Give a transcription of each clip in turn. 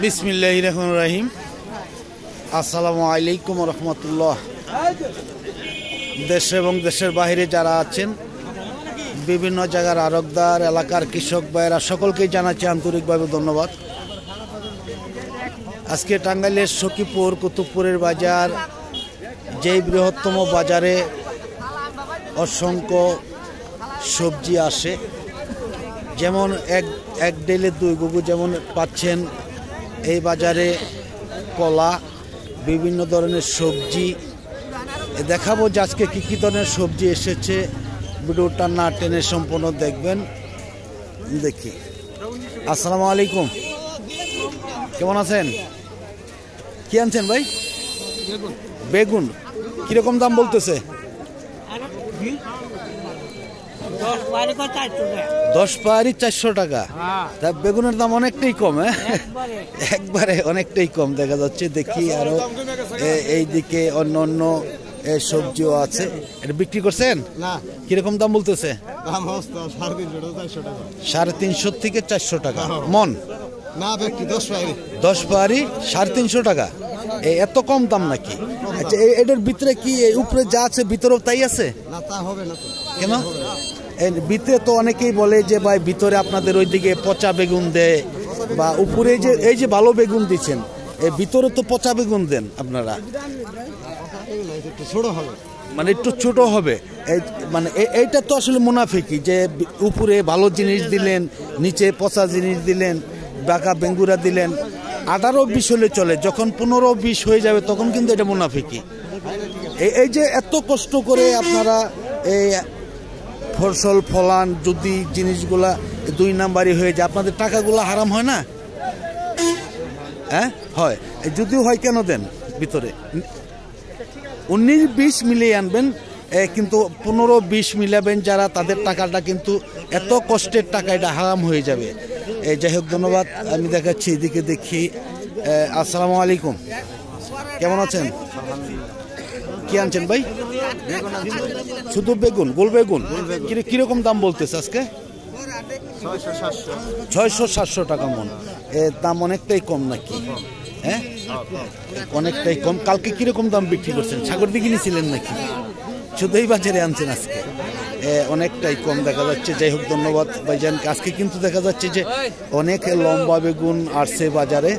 বিসমিল্লাহির রহমানির রহিম। আসসালামু আলাইকুম ওয়া রাহমাতুল্লাহ। দেশ এবং দেশের বাইরে যারা আছেন, বিভিন্ন জায়গার আড়তদার, এলাকার কৃষক ভাইয়েরা সকলকেই জানাচ্ছি আন্তরিকভাবে ধন্যবাদ। আজকে টাঙ্গাইলের সখীপুর কুতুবপুরের বাজার, যেই বৃহত্তম বাজারে অসংখ্য সবজি আসে, যেমন এক ডেলে দুই গুগু যেমন পাচ্ছেন এই বাজারে কলা, বিভিন্ন ধরনের সবজি দেখাবো যে আজকে কী কী ধরনের সবজি এসেছে। ভিডিওটা না টেনে সম্পূর্ণ দেখবেন। দেখি। আসসালামু আলাইকুম, কেমন আছেন? কি আনছেন ভাই? বেগুন। কিরকম দাম বলতেছে? 10 পাহাড়ি 400 টাকা। তা বেগুনের দাম অনেকটাই কম। একবারে অনেকটাই কম দেখা যাচ্ছে। দেখি আরো এইদিকে অন্য অন্য সবজিও আছে। এটা বিক্রি করছেন? কিরকম দাম বলতেছে? 350 থেকে 400 টাকা মন। 10 পাহাড়ি 350 টাকা। এত কম দাম নাকি? আচ্ছা, এটার ভিতরে কি উপরে যা আছে ভিতরেও তাই আছে? কেন? ভিতরে তো অনেকেই বলে যে ভাই ভিতরে আপনাদের ওইদিকে পচা বেগুন দেয়, বা উপরে যে এই যে ভালো বেগুন দিচ্ছেন, এই ভিতরে তো পচা বেগুন দেন আপনারা। মানে একটু ছোট হবে, মানে এইটা তো আসলে মুনাফিকি, যে উপরে ভালো জিনিস দিলেন, নিচে পচা জিনিস দিলেন, বাঁকা বেঙ্গুরা দিলেন। 18-20 হলে চলে, যখন 15-20 হয়ে যাবে তখন কিন্তু এটা মুনাফিকি। এই যে এত কষ্ট করে আপনারা এই ফসল ফলান, যদি জিনিসগুলা 2 নাম্বারই হয়ে যায়, আপনাদের টাকাগুলা হারাম হয় না? হ্যাঁ হয়। যদিও হয়, কেন দেন ভিতরে? 19-20 মিলিয়ে আনবেন, কিন্তু 15-20 মিলাবেন যারা, তাদের টাকাটা কিন্তু এত কষ্টের টাকা, এটা হারাম হয়ে যাবে। যাই হোক, ধন্যবাদ। আমি দেখাচ্ছি এদিকে। দেখি। আসসালামু আলাইকুম, কেমন আছেন? কি আনছেন ভাই? শুধু বেগুন, গোল বেগুন। কিরকম দাম বলতেছে আজকে? 600-700 টাকা মন। দাম অনেকটাই কম নাকি? হ্যাঁ, অনেকটাই কম। কালকে কিরকম দাম বিক্রি করছেন? সাগর দিকে নিয়েছিলেন নাকি? শুধু এই বাজারে আনছেন আজকে? অনেকটাই কম দেখা যাচ্ছে। যাই হোক, ধন্যবাদ ভাইজান। আজকে কিন্তু দেখা যাচ্ছে যে অনেক লম্বা বেগুন আসছে বাজারে।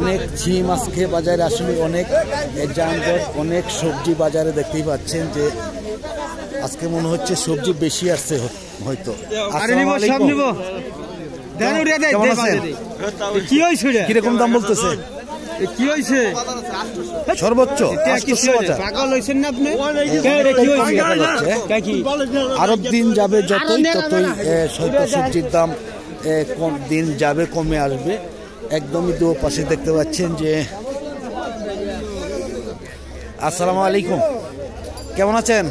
অনেক ছিম আজকে বাজারে, আসলে অনেক যানজট, অনেক সবজি বাজারে দেখতেই পাচ্ছেন যে আজকে মনে হচ্ছে সবজি বেশি আসছে হয়তো। কিরকম দাম বলতেছে? কি হয়েছে? সর্বোচ্চ আরো দিন যাবে যতই, ততই সবজির দাম দিন যাবে কমে আসবে। একদমই দু পাশে দেখতে পাচ্ছেন যে। আসসালামু আলাইকুম, কেমন আছেন?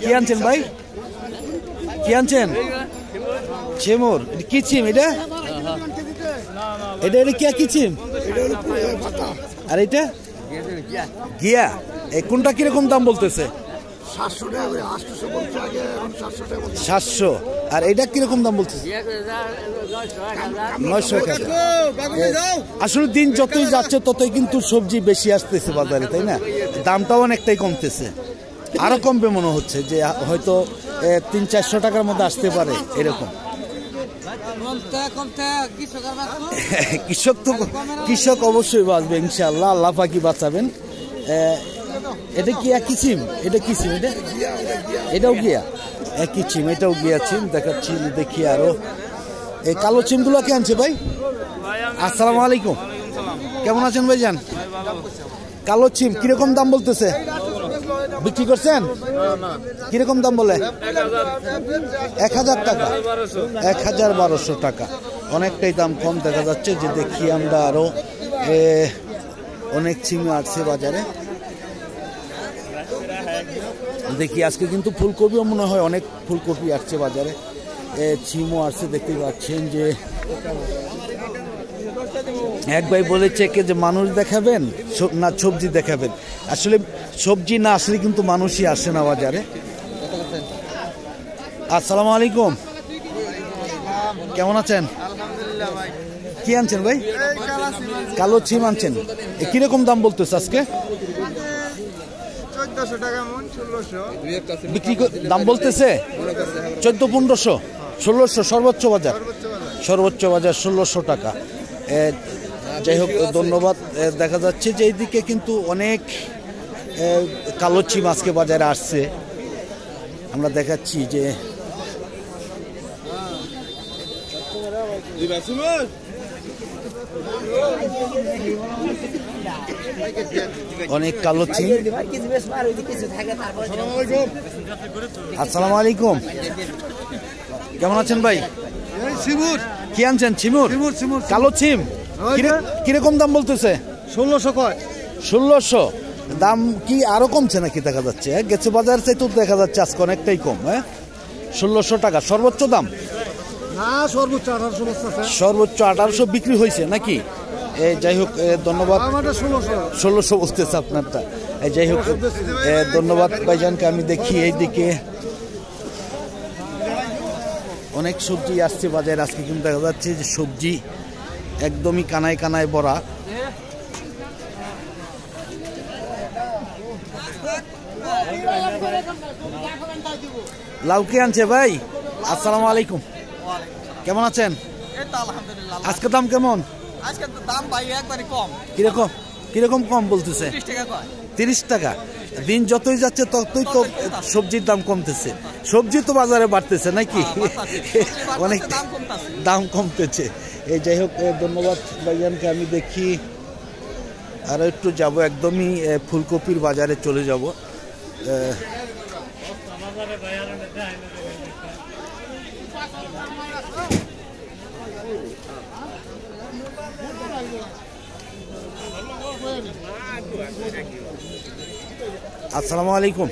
কি আনছেন ভাই? কি আনছেন? ছেমুর। কি ছিম এটা? এটা কি ছিম? আর এটা গিয়া। কোনটা কিরকম দাম বলতেছে? 700। আর এটা কিরকম দাম বলতেছে? 900 টাকা। আসলে দিন যতই যাচ্ছে ততই কিন্তু সবজি বেশি আসতেছে বাজারে, তাই না? দামটাও অনেকটাই কমতেছে। আরো কমবে মনে হচ্ছে, যে হয়তো 300-400 টাকার মধ্যে আসতে পারে এরকম। কৃষক অবশ্যই বাঁচবে ইনশাআল্লাহ, আল্লাহ পাকি বাঁচাবেন। এটা কি একই ছিম? এটা কি ছিম? এটাও গিয়া, একই ছিম, এটাও গিয়া ছিম। দেখাচ্ছি, দেখি আরো এই কালো ছিমগুলো কে আনছে ভাই? আসসালামু আলাইকুম, কেমন আছেন ভাইজান? কালো ছিম কিরকম দাম বলতেছে? বিক্রি করছেন? কিরকম দাম বলে? 1000 টাকা। 1200 টাকা। অনেকটাই দাম কম দেখা যাচ্ছে। যে দেখি আমরা আরো অনেক ছিম আসছে বাজারে। দেখি আজকে কিন্তু ফুলকপিও মনে হয় অনেক ফুলকপি আসছে বাজারে, ছিমও আসছে। দেখতেই পাচ্ছেন যে এক ভাই বলেছে যে মানুষ দেখাবেন না সবজি দেখাবেন। আসলে সবজি না আসলে কিন্তু মানুষই আসে না বাজারে। আসসালামু আলাইকুম, কেমন আছেন? কি আনছেন ভাই? কালো ছিম আনছেন। কিরকম দাম বলতেছে আজকে? 1400 টাকা মন, 1600 বিক্রি দাম বলতেছে 1400-1500, 1600 সর্বোচ্চ বাজার। সর্বোচ্চ বাজার 1600 টাকা। যাই হোক, ধন্যবাদ। দেখা যাচ্ছে যে এইদিকে কিন্তু অনেক কালো ছিম আজকে বাজারে আসছে। আমরা দেখাচ্ছি যে অনেক কালো ছিম। আসসালামু আলাইকুম, কেমন আছেন ভাই? কি আনছেন? ছিমুর কালো ছিম। কিরকম দাম বলতেছে? 1600 কয়। 1600 দাম কি আরো কমছে নাকি? দেখা যাচ্ছে গেছে বাজার চাই তো দেখা যাচ্ছে আজকে অনেকটাই কম। 1600 টাকা সর্বোচ্চ দাম। না, সর্বোচ্চ 1800। সর্বোচ্চ 1800 বিক্রি হয়েছে নাকি? যাই হোক, ধন্যবাদ। 1600 বলতেছে আপনারটা। যাই হোক, ধন্যবাদ ভাইজানকে। আমি দেখি এইদিকে অনেক সবজি আসছে বাজারে আজকে, কিন্তু দেখা যাচ্ছে যে সবজি একদমই কানায় কানায় ভরা। লাউ কে আনছে ভাই? আসসালামু আলাইকুম, কেমন আছেন? আজকে দাম কেমন? আজকে তো দাম ভাই একবারই কম। কিরকম কম বলতেছে? 30 টাকা। দিন যতই যাচ্ছে ততই তো সবজির দাম কমতেছে। সবজি তো বাজারে বাড়তেছে নাকি? অনেক দাম কমতেছে। এই যাই হোক, ধন্যবাদ ভাইজানকে। আমি দেখি আরো একটু যাব, একদমই ফুলকপির বাজারে চলে যাব। আসসালামু আলাইকুম,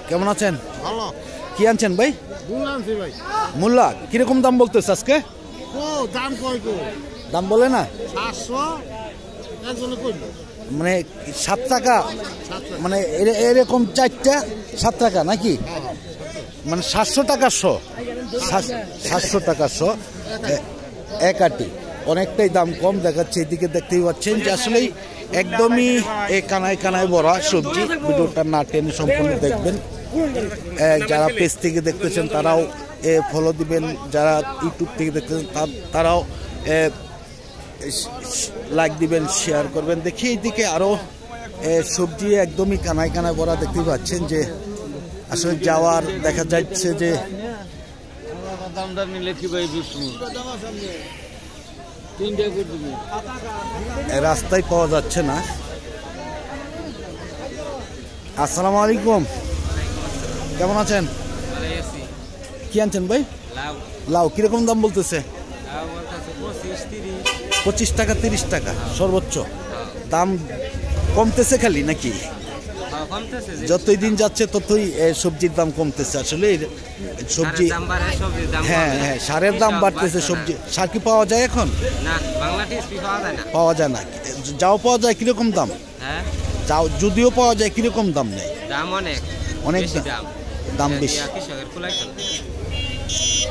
কেমন আছেন? ভালো। কি আনছেন ভাই? মূলা আনছি ভাই। মূলা কিরকম দাম বলতেছে আজকে? দাম কয় গো? দাম বলে না। 700 একজনে কই? মানে 7 টাকা, মানে এরকম 4টা 7 টাকা নাকি? মানে 700 টাকা 700 টাকা 1 আটি। অনেকটাই দাম কম দেখাচ্ছে। এদিকে দেখতেই পাচ্ছেন যে আসলেই একদমই কানায় কানায় ভরা সবজি। ভিডিওটা না টেনে সম্পূর্ণ দেখবেন। যারা পেজ থেকে দেখতেছেন তারাও ফলো দিবেন, যারা ইউটিউব থেকে দেখতেছেন তারাও লাইক দিবেন, শেয়ার করবেন। দেখি এইদিকে আরো সবজি একদমই কানায় কানায় ভরা দেখতেই পাচ্ছেন যে আসলে যাওয়ার দেখা যাচ্ছে যে দামটা নিলে কি ভাই রাস্তায় পাওয়া যাচ্ছে না। আসসালামু আলাইকুম, কেমন আছেন? কি আনছেন ভাই? লাউ কিরকম দাম বলতেছে? 25 টাকা 30 টাকা সর্বোচ্চ দাম। কমতেছে খালি নাকি? যতই দিন যাচ্ছে ততই সবজির দাম কমতেছে। আসলে সবজি, হ্যাঁ হ্যাঁ, সারের দাম বাড়তেছে। সবজি সার কি পাওয়া যায় এখন? পাওয়া যায় না। যাও পাওয়া যায় কিরকম দাম? যাও যদিও পাওয়া যায় কিরকম দাম নেই? অনেক দাম বেশি।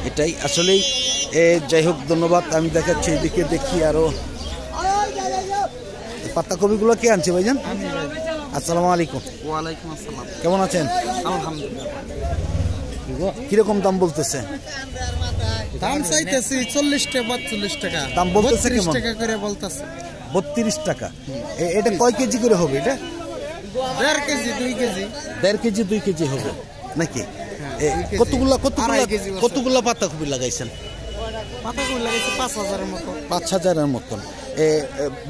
এটাই আসলেই। যাই হোক, ধন্যবাদ। আমি দেখাচ্ছি এদিকে, দেখি আরো পাতাকপিগুলো কে আনছে ভাইজান? আসসালামু আলাইকুম। ওয়ালাইকুম আসসালাম। কেমন আছেন? আলহামদুলিল্লাহ। কিরকম দাম বলতেছে? দাম চাইতেছি 40 টাকা 42 টাকা। দাম বলতেছে কেমন? 32 টাকা করে বলতেছে। 32 টাকা। এটা কয় কেজি করে হবে? এটা 1.5 কেজি 2 কেজি। 1.5 কেজি 2 কেজি হবে নাকি? কতগুলা পাতাকপি লাগাইছেন? পাতাকপি লাগাইছে 5000-এর মতো। 5000-এর মতন।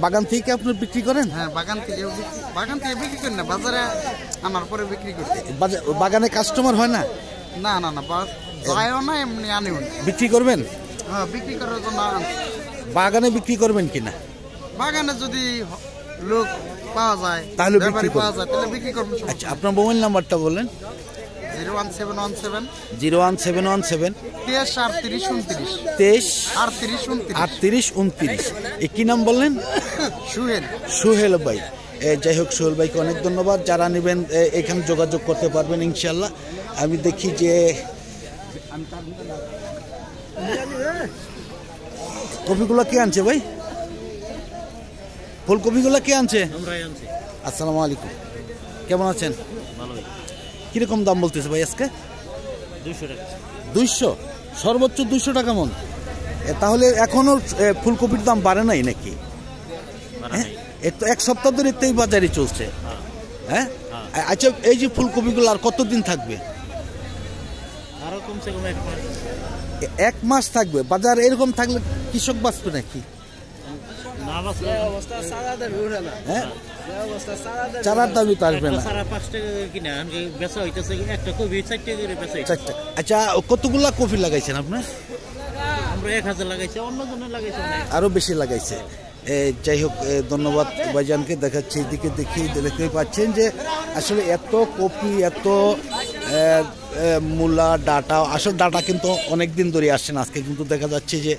বাগান থেকে আপনি বিক্রি করেন? হ্যাঁ, বাগান থেকে বিক্রি করেন না, বাজারে আনার পরে বিক্রি করতে। বাগানে কাস্টমার হয় না? না না না, যায়ও না, এমনি আনেও না। বিক্রি করবেন? হ্যাঁ, বিক্রি করার জন্য। বাগানে বিক্রি করবেন কিনা? বাগানে যদি লোক পাওয়া যায় তাহলে বিক্রি পাওয়া যায় তাহলে বিক্রি করবেন। আচ্ছা, আপনার মোবাইল নাম্বারটা বলেন। 01717 01717 23 38 29 এ কি নাম বললেন? সোহেল ভাই। যাই হোক, সোহেল ভাইকে অনেক ধন্যবাদ। যারা নেবেন এখানে যোগাযোগ করতে পারবেন ইনশাল্লাহ। আমি দেখি যে কপিগুলো কে আনছে ভাই? ফুলকপিগুলো কে আনছে? আসসালামু আলাইকুম, কেমন আছেন? কিরকম দাম বলতেছে ভাই আজকে? 200, সর্বোচ্চ 200 টাকা মন। তাহলে এখনো ফুলকপির দাম বাড়ে নাই নাকি? তো এক সপ্তাহ ধরে এই বাজারে চলছে। হ্যাঁ, আচ্ছা, এই যে ফুলকপিগুলো আর কতদিন থাকবে? আরো কমসে কম 1 মাস। 1 মাস থাকবে বাজার? এরকম থাকলে কৃষক বাঁচবে নাকি? চারার দামই তো আসবে না। আচ্ছা, কতগুলা কপি লাগাইছেন আপনার? আরো বেশি লাগাইছে। যাই হোক, ধন্যবাদ ভাইজানকে। দেখাচ্ছি এদিকে, দেখতে পাচ্ছেন যে আসলে এত কপি, এত মূলা, ডাটা, আসলে ডাটা কিন্তু অনেক দিন ধরে আসছে না। আজকে কিন্তু দেখা যাচ্ছে যে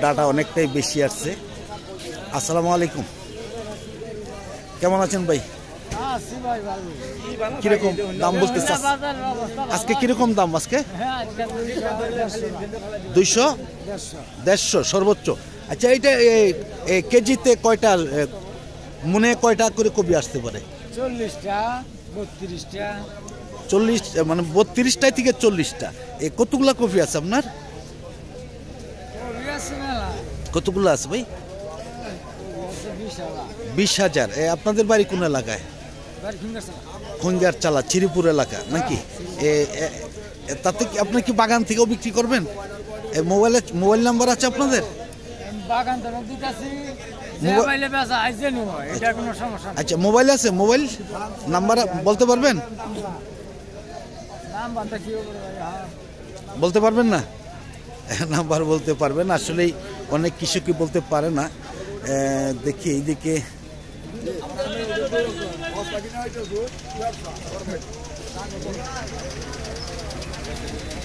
ডাটা অনেকটাই বেশি আসছে। আসসালামু আলাইকুম, কেমন আছেন ভাই? কিরকম দাম বলতেছে আজকে? কিরকম দাম আজকে? 200, 150 সর্বোচ্চ। আচ্ছা, এইটা কেজিতে কয়টা, মনে কয়টা করে কপি আসতে পারে? 40টা 32টা। 40, মানে 32টা থেকে 40টা। কতগুলা কপি আছে আপনার? কতগুলো আছে ভাই? 20,000। আপনাদের বাড়ি কোন এলাকায়? খঞ্জার চালা, চিরিপুর এলাকা নাকি? তাতে কি আপনি কি বাগান থেকেও বিক্রি করবেন? মোবাইল নাম্বার আছে আপনাদের? আচ্ছা, মোবাইল আছে? মোবাইল নাম্বার বলতে পারবেন? বলতে পারবেন না? নাম্বার বলতে পারবেন। আসলেই অনেক কৃষকই বলতে পারে না। দেখি এইদিকে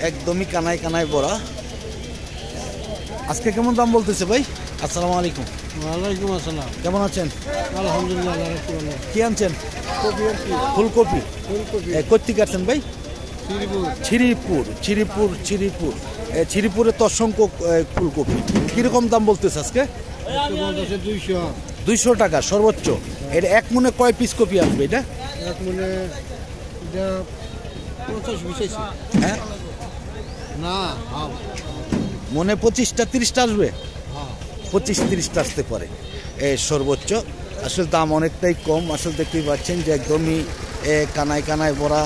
একদমই কানায় কানায় ভরা। আজকে কেমন দাম বলতেছে ভাই? আসসালামু আলাইকুম। ওয়ালাইকুম আসসালাম, কেমন আছেন? আলহামদুলিল্লাহ। কি আনছেন? ফুলকপি। কোথেকে আসছেন ভাই? চিরিপুরে তো অসংখ্য ফুলকপি। কিরকম দাম বলতেছে আজকে? 200 টাকা সর্বোচ্চ। এটা 1 মনে কয় পিস কপি আসবে? এটা 1 মনে 50-20। হ্যাঁ, না, মনে 25টা 30টা আসবে। 25-30টা আসতে পারে সর্বোচ্চ। আসলে দাম অনেকটাই কম। আসলে দেখতেই পাচ্ছেন যে একদমই কানায় কানায় ভরা।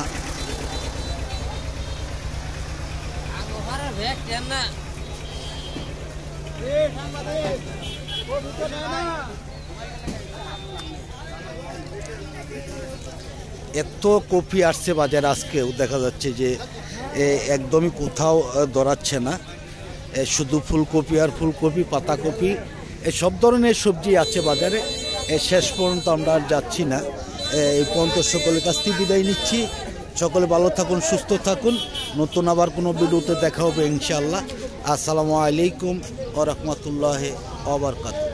এত কপি আসছে বাজারে আজকেও দেখা যাচ্ছে যে একদমই কোথাও দরাচ্ছে না। শুধু ফুলকপি আর ফুলকপি, পাতাকপি, সব ধরনের সবজি আছে বাজারে। শেষ পর্যন্ত আমরা আর যাচ্ছি না। এই পর্যন্ত সকলের কাছ থেকে বিদায় নিচ্ছি। সকলে ভালো থাকুন, সুস্থ থাকুন। নতুন আবার কোনো ভিডিওতে দেখা হবে ইনশাআল্লাহ। আসসালামু আলাইকুম ওয়া রাহমাতুল্লাহি ওয়া বারাকাতুহু।